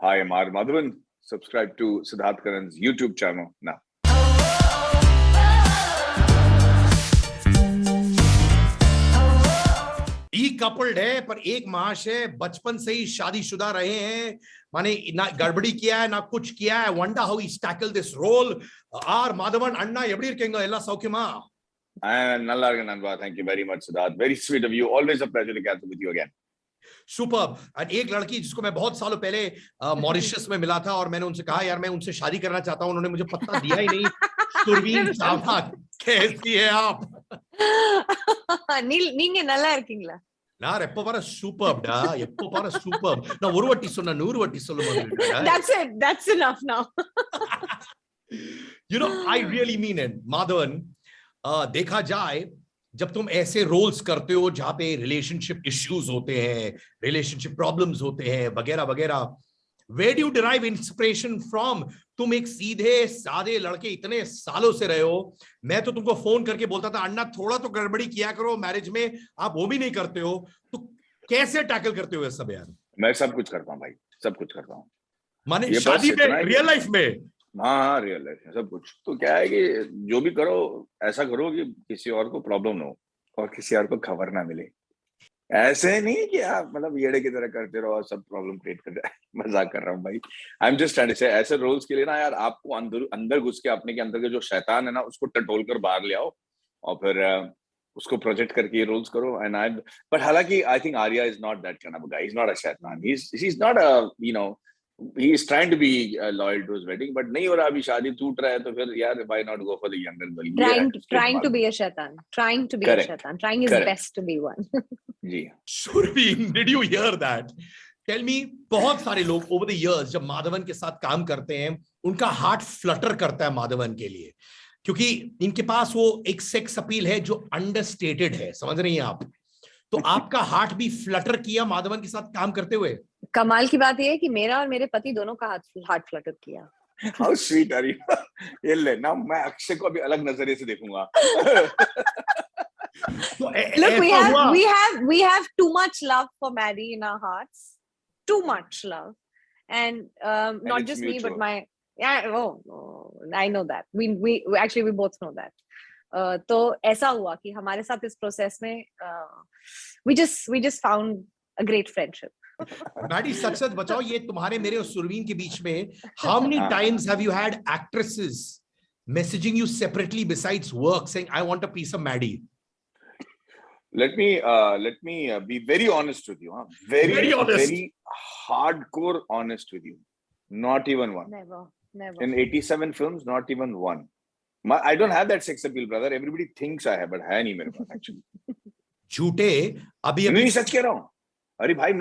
Hi, I'm RMadhavan. Subscribe to Siddharth Kannan's YouTube channel now. Decoupled है पर एक माह से बचपन से ही शादीशुदा रहे हैं, माने ना गड़बड़ी किया है ना कुछ किया है. Wonder how he's tackled this role. RMadhavan अन्ना எப்படி இருக்கீங்க? எல்லாம் சௌக்கியமா? நல்லா இருக்கேன் நண்பா. Thank you very much, Siddharth. Very sweet of you. Always a pleasure to catch up with you again. Super. और एक लड़की जिसको मैं बहुत सालों पहले मॉरिशस में मिला था और मैंने उनसे कहा यार मैं उनसे शादी करना चाहता हूं, उन्होंने मुझे पत्ता दिया ही नहीं. सुरवीन चावला, कैसी है आप? நீங்க நல்லா இருக்கீங்களா? நான் எப்ப பாரு சூப்பர்டா, எப்ப பாரு சூப்பர். நான் ஒரு வாட்டி சொன்னா 100 வாட்டி சொல்ல மாதிரி. That's enough now. You know, I really mean it, Madhavan. देखा जाए जब तुम ऐसे रोल्स करते हो जहां पे रिलेशनशिप इश्यूज होते हैं, रिलेशनशिप प्रॉब्लम्स होते हैं वगैरह वगैरह, where do you derive inspiration from? तुम एक सीधे सादे लड़के इतने सालों से रहे हो. मैं तो तुमको फोन करके बोलता था अन्ना थोड़ा तो गड़बड़ी किया करो मैरिज में, आप वो भी नहीं करते हो. तो कैसे टैकल करते हो ये सब यार? मैं सब कुछ करता हूँ भाई, सब कुछ करता हूँ. माने शादी में, रियल लाइफ में? हाँ, रियल लाइफ में सब कुछ. तो क्या है कि जो भी करो ऐसा करो कि किसी और को प्रॉब्लम ना हो और किसी और को खबर ना मिले. ऐसे नहीं कि आप मतलब येड़े की तरह करते रहो और सब प्रॉब्लम क्रिएट कर जाए. मजाक कर रहा हूँ भाई. I am just trying to say ऐसे रोल्स के लिए ना यार आपको अंदर घुस के अपने के अंदर के जो शैतान है ना उसको टटोल कर बाहर ले आओ और फिर उसको प्रोजेक्ट करके ये रोल्स करो. एंड आई बट हालांकि I think Arya is not that kind of a guy. He is not a शैतान. He is not a you know he is trying to be loyal to his wedding, but नहीं हो रहा, अभी शादी टूट रहा है तो फिर यार why not go for the younger girl? Trying to be a shaitan, trying to be a shaitan, trying his best to be one. Ji. Surveen, did you hear that? Tell me, बहुत सारे लोग over the years जब माधवन के साथ काम करते हैं उनका हार्ट फ्लटर करता है माधवन के लिए, क्योंकि इनके पास वो एक सेक्स अपील है जो अंडरस्टेटेड है. समझ रही हैं आप? तो आपका हार्ट भी फ्लटर किया माधवन के साथ काम करते हुए? कमाल की बात यह है कि मेरा और मेरे पति दोनों का हार्ट फ्लटर किया. How sweet are you? ये ले ना, मैं अक्षय को अभी अलग नजरिए से देखूंगा. Look, we have too much love for Maddie in our hearts. Too much love. And not just me but my I know that. We actually we both know that. तो ऐसा हुआ कि हमारे साथ इस प्रोसेस में we just found a great friendship. Maddy सच सच बताओ, ये तुम्हारे मेरे और सुरवीन के बीच में how many times have you had actresses messaging you separately besides work saying I want a piece of Maddie? Let me be very honest with you. Very honest. Very hardcore honest with you. Not even one. Never. In 87 films, not even one. I don't have that sex appeal, brother. Everybody thinks I have, but है नहीं मेरे पास actually. झूठे अभी नहीं, सच कह रहा हूँ. अरे भाई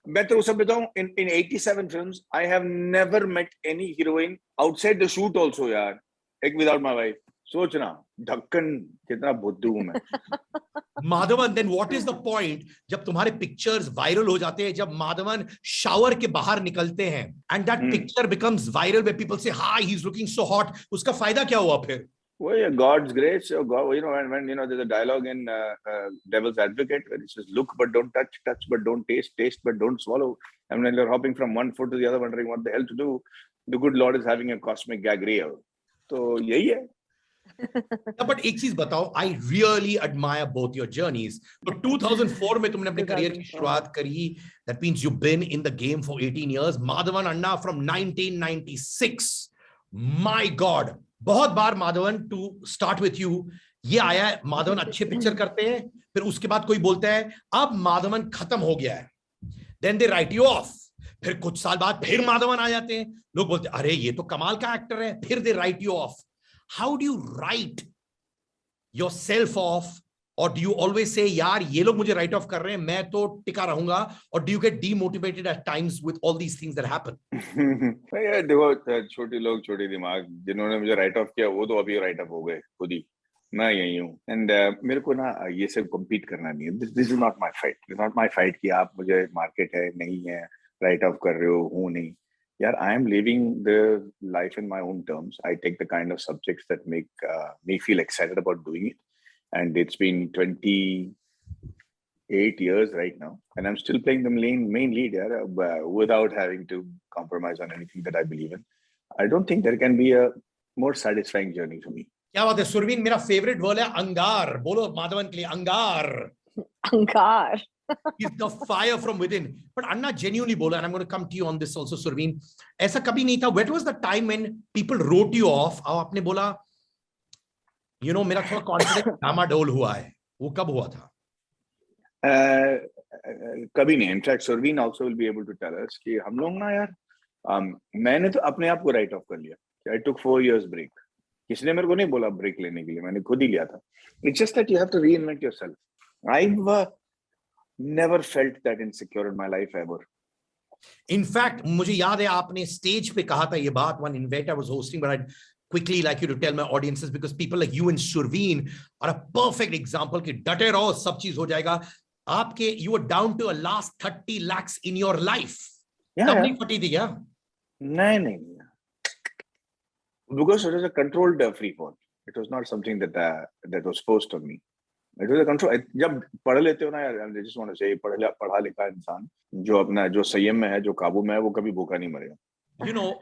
मैं तो सब बताऊँ. In 87 films, I have never met any heroine outside the shoot also यार. Like without my wife. सोचना ढक्कन कितना बुद्धू हूँ मैं. Madhavan, then what is the point जब तुम्हारे पिक्चर्स वायरल हो जाते हैं, जब माधवन शावर के बाहर निकलते हैं and that picture becomes viral where people say hi he's looking so hot, उसका फायदा क्या हुआ फिर? Well, God's grace. God, you know, when you know there's a dialogue in Devil's Advocate where it says, "Look but don't touch, touch but don't taste, taste but don't swallow." And when you're hopping from one foot to the other, wondering what the hell to do, the good Lord is having a cosmic gag reel. तो यही है. But एक चीज बताओ, I really admire both your journeys. तो 2004 में तुमने अपने करियर की शुरुआत करी. That means you've been in the game for 18 years. Madhavan Anna from 1996. My God. बहुत बार Madhavan to start with you ये आया है, माधवन अच्छे पिक्चर करते हैं, फिर उसके बाद कोई बोलता है अब माधवन खत्म हो गया है, then they write you off. फिर कुछ साल बाद फिर माधवन आ जाते हैं, लोग बोलते हैं अरे ये तो कमाल का एक्टर है, फिर they write you off. How do you write yourself off, और डू यू ऑलवेज से यार ये लोग मुझे राइट ऑफ कर रहे हैं, मैं तो टिका रहूंगा, और do you get demotivated at times with all these things that happen? देखो, छोटे लोग छोटे दिमाग, जिन्होंने मुझे राइट ऑफ किया वो तो अभी राइट ऑफ हो गए खुद ही. मैं यही हूँ. एंड मेरे को ना ये सब कम्पीट करना नहीं है. This is not my fight. It's not my fight कि आप मुझे मार्केट है नहीं है राइट ऑफ कर रहे हो, हूँ नहीं यार. I am living the life in my own terms. I take the kind of subjects that make me feel excited about doing it. And it's been 20 8 years right now, and I'm still playing the main lead, without having to compromise on anything that I believe in. I don't think there can be a more satisfying journey for me. क्या बात है सुरवीन, मेरा favourite word है अंगार. बोलो माधवन के लिए अंगार. Angar. Is the fire from within. But Anna genuinely bola, and I'm going to come to you on this also, Surveen. ऐसा कभी नहीं था. When was the time when people wrote you off? और आपने बोला, you know, मेरा थोड़ा confidence डामाडोल हुआ है. वो कब हुआ था? कभी नहीं. In fact, Surveen also will be able to tell us कि हम लोग ना यार, मैंने तो अपने आप को write off कर लिया. I took 4 years break. किसी ने मेरे को नहीं बोला ब्रेक लेने के लिए, मैंने खुद ही लिया था. It's just that you have to reinvent yourself. I've never felt that insecure in my life ever. In fact, मुझे याद है आपने स्टेज पे कहा था ये बात. One event I was hosting, but I'd quickly like you to tell my audiences, because people like you and Surveen are a perfect example कि डटे रहो सब चीज हो जाएगा. आपके you were down to a last 30 lakhs in your life. तब नहीं फटी थी क्या? नहीं. Because it was a controlled free fall. It was not something that was forced on me. It was a control. जब पढ़ लेते हो ना यार, I just want to say, पढ़ा लिखा इंसान जो संयम में है, जो काबू में है, वो कभी भूखा नहीं मरेगा. You know,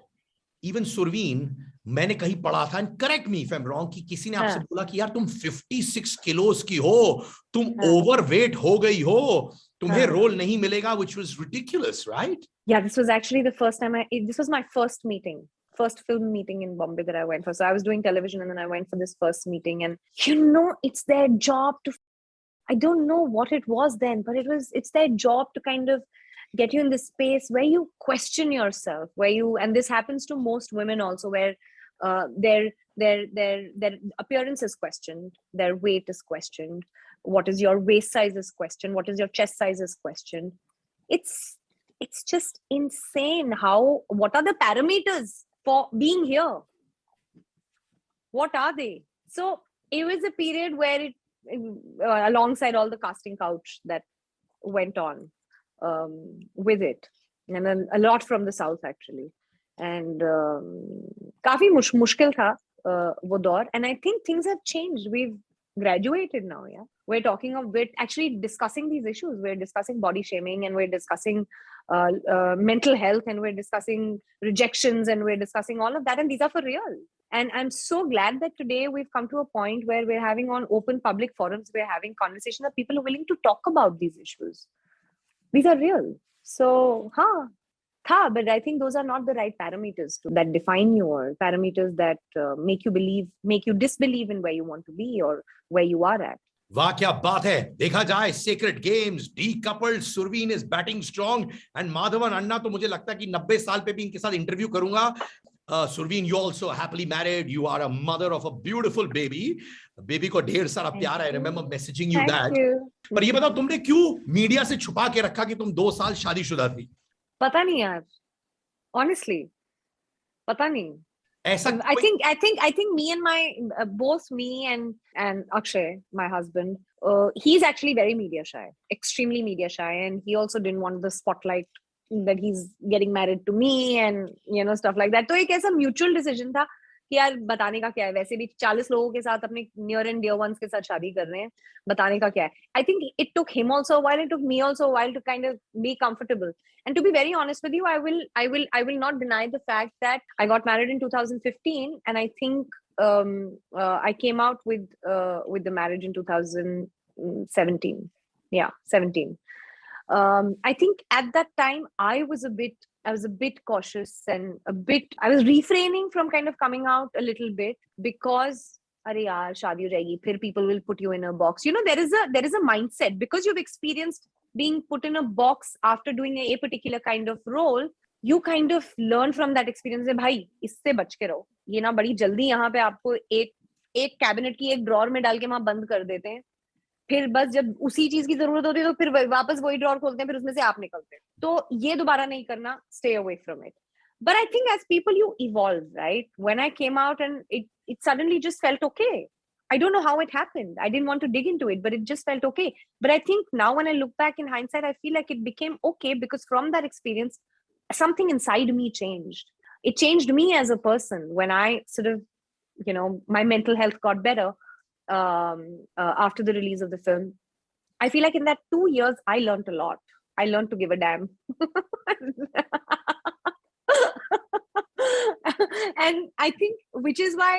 even Surveen, मैंने कहीं पढ़ा था, and correct me if I'm wrong, कि किसी ने आपसे बोला कि यार तुम 56 किलोस की हो, तुम overweight हो गई हो, तुम्हें रोल नहीं मिलेगा, which was ridiculous, right? Yeah, this was actually the first time this was my first meeting. First film meeting in Bombay that I went for. So I was doing television and then I went for this first meeting, and you know, it's their job to, I don't know what it was then, but it's their job to kind of get you in this space where you question yourself, and this happens to most women also, where their appearance is questioned, their weight is questioned, what is your waist size is questioned, what is your chest size is questioned. It's just insane what are the parameters for being here? What are they? So it was a period where alongside all the casting couch that went on with it, and a lot from the south actually, and काफी मुश्किल था वो दौर. And I think things have changed. We've graduated now. Yeah, we're actually discussing these issues. We're discussing body shaming, and we're discussing mental health, and we're discussing rejections, and we're discussing all of that, and these are for real. And I'm so glad that today we've come to a point where we're having on open public forums, we're having conversations that people are willing to talk about these issues. These are real. So but I think those are not the right parameters that define you, or parameters that make you disbelieve in where you want to be or where you are at. वाह क्या बात है. देखा जाए Sacred Games, Decoupled, Surveen is batting strong, and Madhavan अन्ना तो मुझे लगता है कि 90 साल पे भी इनके साथ इंटरव्यू करूंगा. Surveen, you also happily married. You are a mother of a beautiful baby. Baby को ढेर सारा प्यार. I remember messaging you that. पर ये बताओ तुमने क्यों मीडिया से छुपा के रखा कि तुम 2 साल शादीशुदा थी? पता नहीं यार. Honestly, पता नहीं. I think me and both me and Akshay, my husband, he's actually very media shy, extremely media shy, and he also didn't want the spotlight that he's getting married to me and stuff like that. तो एक ऐसा mutual decision था कि यार बताने का क्या है, वैसे भी 40 लोगों के साथ अपने near and dear ones के साथ शादी कर रहे हैं, बताने का क्या है. I think it took him also a while, it took me also a while to kind of be comfortable. And to be very honest with you, I will not deny the fact that I got married in 2015, and I think I came out with the marriage in 2017. Yeah, 17. I think at that time I was a bit cautious, and I was refraining from kind of coming out a little bit, because अरे यार शादी हो जाएगी, फिर people will put you in a box. There is a mindset, because you've experienced being put in a box after doing a particular kind of role. You kind of learn from that experience. भाई इससे बच के रहो, ये ना बड़ी जल्दी यहाँ पे आपको एक कैबिनेट की एक ड्रॉर में डाल के वहां बंद कर देते हैं, फिर बस जब उसी चीज की जरूरत होती है तो फिर वापस वही ड्रॉर खोलते हैं, फिर उसमें से आप निकलते हैं. तो ये दोबारा नहीं करना. Stay away from it. But I think as people you evolve, right? When I came out, and it suddenly just felt okay. I don't know how it happened. I didn't want to dig into it, but it just felt okay. But I think now when I look back in hindsight, I feel like it became okay, because from that experience, something inside me changed. It changed me as a person when I sort of, my mental health got better after the release of the film. I feel like in that 2 years, I learned a lot. I learned to give a damn. And I think, which is why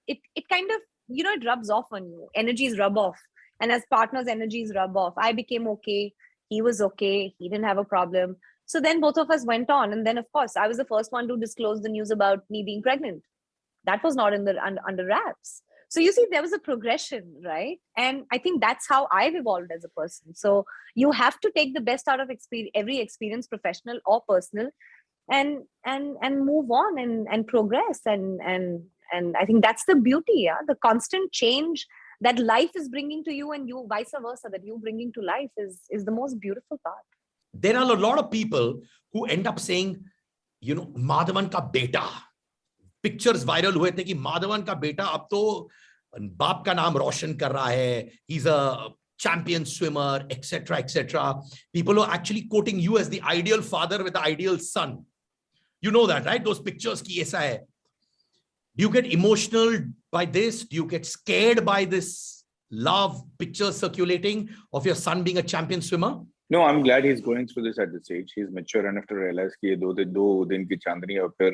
it kind of, it rubs off on you. Energies rub off. And as partners, energies rub off. I became okay. He was okay. He didn't have a problem. So then both of us went on. And then, of course, I was the first one to disclose the news about me being pregnant. That was not in the under wraps. So you see, there was a progression, right? And I think that's how I've evolved as a person. So you have to take the best out of every experience, professional or personal, and move on and progress. And I think that's the beauty, yeah. The constant change that life is bringing to you, and you vice versa, that you bringing to life is the most beautiful part. There are a lot of people who end up saying, Madhavan ka beta. Pictures viral हुए थे कि माधवन का बेटा अब तो बाप का नाम रोशन कर रहा है. He's a champion swimmer, etc., etc. People are actually quoting you as the ideal father with the ideal son. You know that, right? Those pictures ki aisa hai. Do you get emotional by this? Do you get scared by this love pictures circulating of your son being a champion swimmer? No, I'm glad he's going through this at this age. He's mature enough to realize कि ये दो दिन की चांदनी और फिर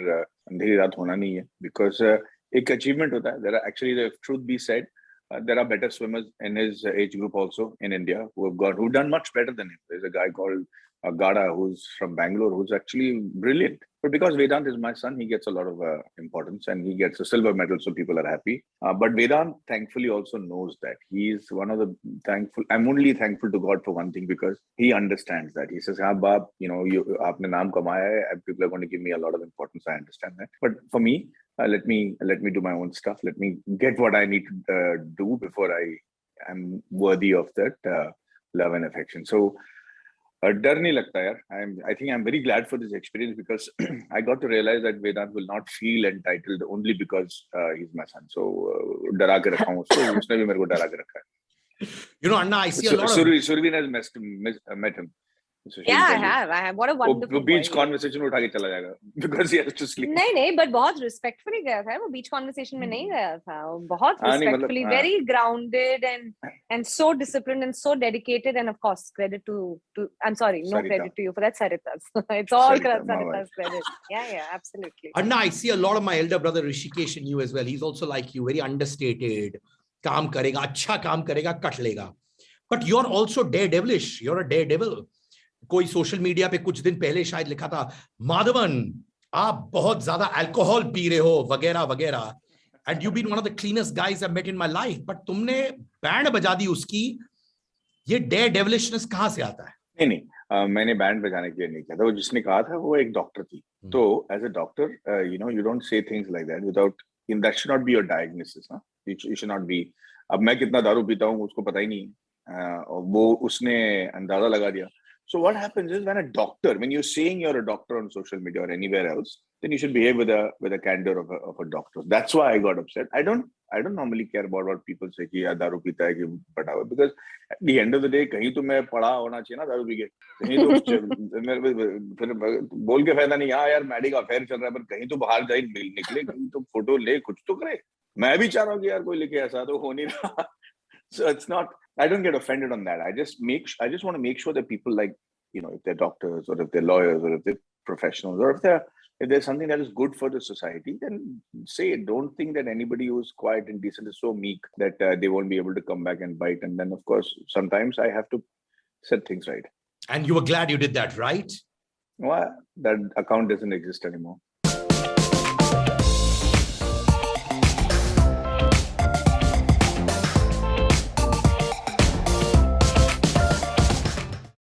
अंधेरी रात होना नहीं है. Because एक achievement होता है. There are actually, the truth be said, there are better swimmers in his age group also in India who've done much better than him. There's a guy called Gada who's from Bangalore who's actually brilliant. But because Vedant is my son, he gets a lot of importance and he gets a silver medal, so people are happy. But Vedant thankfully also knows that. He's one of the thankful. I'm only thankful to God for one thing, because he understands that. He says, "Haan, Baap, aapne naam kamaya hai, and people are going to give me a lot of importance. I understand that. But for me, let me do my own stuff. Let me get what I need to do before I am worthy of that love and affection." So डर नहीं लगता यार. I think I'm very glad for this experience, because I got to realize that Vedant will not feel entitled only because he's my son. So डरा के रखा हूँ उसको, उसने भी मेरे को डरा के रखा है. Anna, I see a lot of Surveen has met him. So yeah, I have. What a wonderful वो beach conversation उठा के चला जाएगा because he has to sleep. नहीं, but बहुत respectfully गया था. वो beach conversation में नहीं गया था. वो बहुत respectfully, very grounded and so disciplined and so dedicated. And of course, credit to I'm sorry, no Sarita. Credit to you for that, Sarita's. It's all Sarita's credit. Yeah, absolutely. Anna, I see a lot of my elder brother Rishikesh in you as well. He's also like you, very understated. काम करेगा, अच्छा काम करेगा, cut लेगा. But you're also daredevilish. You're a daredevil. कोई social media पे कुछ दिन पहले शायद लिखा था, माधवन आप बहुत ज्यादा अल्कोहल पी रहे हो वगैरह वगैरह. And you've been one of the cleanest guys I've met in my life. But तुमने बैंड बजा दी उसकी. ये daredevilishness कहाँ से आता है? नहीं, मैंने बैंड बजाने के लिए नहीं किया था. वो जिसने कहा था वो एक डॉक्टर थी. तो as a doctor, you don't say things like that without. That should not be your diagnosis. You should not be. अब मैं कितना दारू पीता हूँ उसको पता ही नहीं. वो उसने अंदाजा लगा दिया. So what happens is, when you're saying you're a doctor on social media or anywhere else, then you should behave with a candor of a doctor. That's why I got upset. I don't normally care about what people say कि यार दारू पीता है कि पटा हुआ, because at the end of the day कहीं तो मैं पढ़ा होना चाहिए ना दारू पी के. कहीं तो फिर बोल के फायदा नहीं. हाँ यार मैडी का अफेयर चल रहा है, पर कहीं तो बाहर जाए निकले, कहीं तो फोटो ले, कुछ तो करे. मैं भी चाह रहा हूँ कि यार कोई लेके ऐसा तो हो नहीं रहा. So it's not. I don't get offended on that. I just want to make sure that people, like, if they're doctors or if they're lawyers or if they're professionals or if there's something that is good for the society, then say it. Don't think that anybody who's quiet and decent is so meek that they won't be able to come back and bite. And then, of course, sometimes I have to set things right. And you were glad you did that, right? Well, that account doesn't exist anymore.